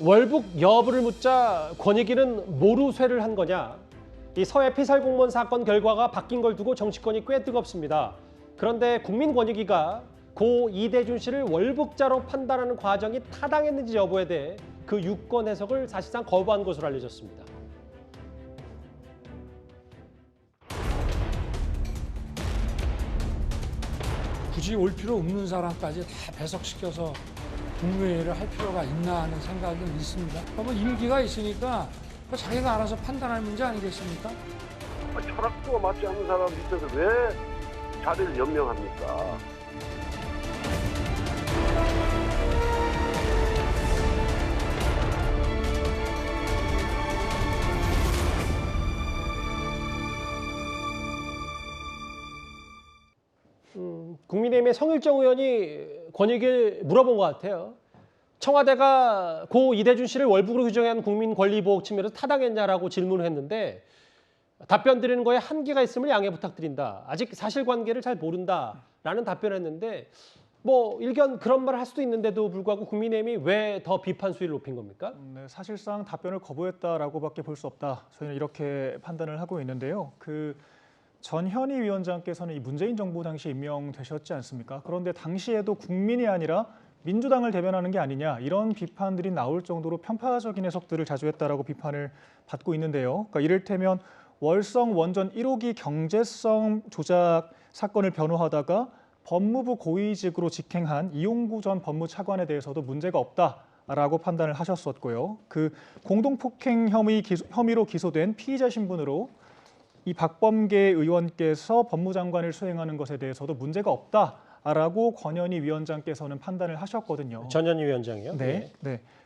월북 여부를 묻자 권익위는 모르쇠를 한 거냐? 이 서해 피살 공무원 사건 결과가 바뀐 걸 두고 정치권이 꽤 뜨겁습니다. 그런데 국민권익위가 고 이대준 씨를 월북자로 판단하는 과정이 타당했는지 여부에 대해 그 유권 해석을 사실상 거부한 것으로 알려졌습니다. 굳이 올 필요 없는 사람까지 다 배석시켜서 국무회의를 할 필요가 있나 하는 생각은 있습니다. 뭐 임기가 있으니까 자기가 알아서 판단할 문제 아니겠습니까? 철학도 맞지 않는 사람 밑에서 왜 자리를 연명합니까? 국민의힘의 성일정 의원이 권익위에 물어본 것 같아요. 청와대가 고 이대준 씨를 월북으로 규정한 국민권리보호 측면에서 타당했냐라고 질문을 했는데 답변 드리는 거에 한계가 있음을 양해 부탁드린다. 아직 사실관계를 잘 모른다라는 답변을 했는데 뭐 일견 그런 말을 할 수도 있는데도 불구하고 국민의힘이 왜 더 비판 수위를 높인 겁니까? 네, 사실상 답변을 거부했다라고밖에 볼 수 없다. 저희는 이렇게 판단을 하고 있는데요. 전현희 위원장께서는 이 문재인 정부 당시 임명되셨지 않습니까? 그런데 당시에도 국민이 아니라 민주당을 대변하는 게 아니냐 이런 비판들이 나올 정도로 편파적인 해석들을 자주 했다라고 비판을 받고 있는데요. 그러니까 이를테면 월성 원전 1호기 경제성 조작 사건을 변호하다가 법무부 고위직으로 직행한 이용구 전 법무차관에 대해서도 문제가 없다라고 판단을 하셨었고요. 공동폭행 혐의로 기소된 피의자 신분으로 이 박범계 의원께서 법무장관을 수행하는 것에 대해서도 문제가 없다라고 권현희 위원장께서는 판단을 하셨거든요. 전현희 위원장이요? 네.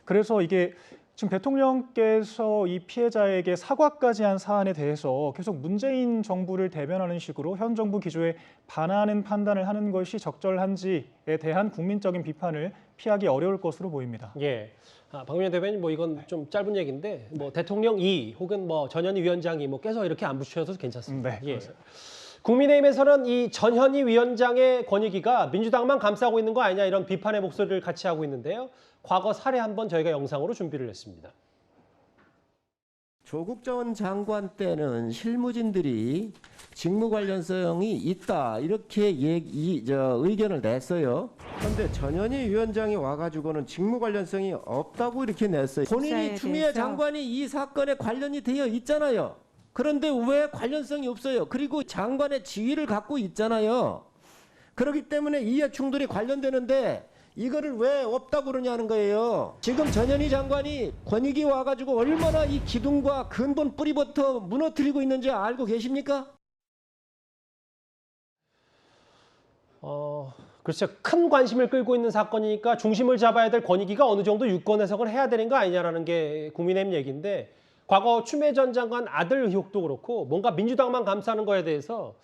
그래서 이게 지금 대통령께서 이 피해자에게 사과까지 한 사안에 대해서 계속 문재인 정부를 대변하는 식으로 현 정부 기조에 반하는 판단을 하는 것이 적절한지에 대한 국민적인 비판을 피하기 어려울 것으로 보입니다. 예. 박민현 대변인 뭐 이건 좀 짧은 얘기인데 뭐 대통령이 혹은 뭐 전현희 위원장이 뭐 깨서 이렇게 안 붙여도 괜찮습니다. 네, 예. 국민의힘에서는 이 전현희 위원장의 권익위가 민주당만 감싸고 있는 거 아니냐 이런 비판의 목소리를 같이 하고 있는데요. 과거 사례 한번 저희가 영상으로 준비를 했습니다. 조국 전 장관 때는 실무진들이 직무 관련성이 있다 이렇게 의견을 냈어요. 그런데 전현희 위원장이 와가지고는 직무 관련성이 없다고 이렇게 냈어요. 본인이 추미애 장관이 이 사건에 관련이 되어 있잖아요. 그런데 왜 관련성이 없어요? 그리고 장관의 지위를 갖고 있잖아요. 그렇기 때문에 이해 충돌이 관련되는데 이거를 왜 없다고 그러냐는 거예요. 지금 전현희 장관이 권익위 와가지고 얼마나 이 기둥과 근본 뿌리부터 무너뜨리고 있는지 알고 계십니까? 글쎄요. 큰 관심을 끌고 있는 사건이니까 중심을 잡아야 될 권익위가 어느 정도 유권 해석을 해야 되는 거 아니냐라는 게 국민의힘 얘기인데 과거 추미애 전 장관 아들 의혹도 그렇고 뭔가 민주당만 감싸는 거에 대해서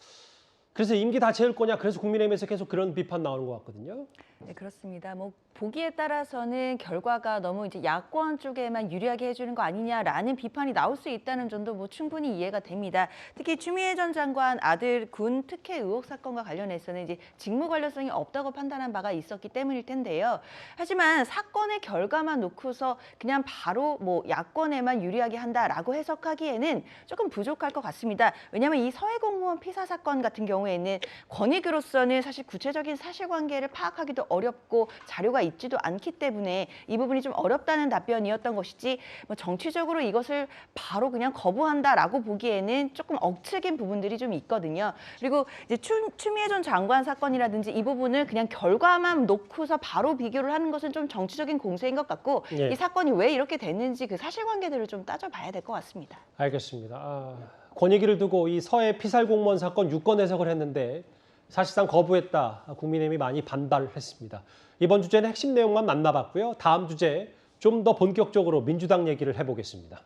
그래서 임기 다 채울 거냐 그래서 국민의힘에서 계속 그런 비판 나오는 것 같거든요. 네, 그렇습니다. 뭐 보기에 따라서는 결과가 너무 이제 야권 쪽에만 유리하게 해주는 거 아니냐라는 비판이 나올 수 있다는 점도 뭐 충분히 이해가 됩니다. 특히 추미애 전 장관 아들 군 특혜 의혹 사건과 관련해서는 이제 직무 관련성이 없다고 판단한 바가 있었기 때문일 텐데요. 하지만 사건의 결과만 놓고서 그냥 바로 뭐 야권에만 유리하게 한다라고 해석하기에는 조금 부족할 것 같습니다. 왜냐하면 이 서해 공무원 피사 사건 같은 경우에는 권익위로서는 사실 구체적인 사실관계를 파악하기도 어렵고 자료가 있지도 않기 때문에 이 부분이 좀 어렵다는 답변이었던 것이지 뭐 정치적으로 이것을 바로 그냥 거부한다라고 보기에는 조금 억측인 부분들이 좀 있거든요. 그리고 이제 추미애 전 장관 사건이라든지 이 부분을 그냥 결과만 놓고서 바로 비교를 하는 것은 좀 정치적인 공세인 것 같고 이 사건이 왜 이렇게 됐는지 그 사실관계들을 좀 따져봐야 될 것 같습니다. 알겠습니다. 권익위를 두고 이 서해 피살 공무원 사건 유권 해석을 했는데 사실상 거부했다. 국민의힘이 많이 반발을 했습니다. 이번 주제는 핵심 내용만 만나봤고요. 다음 주제 좀 더 본격적으로 민주당 얘기를 해보겠습니다.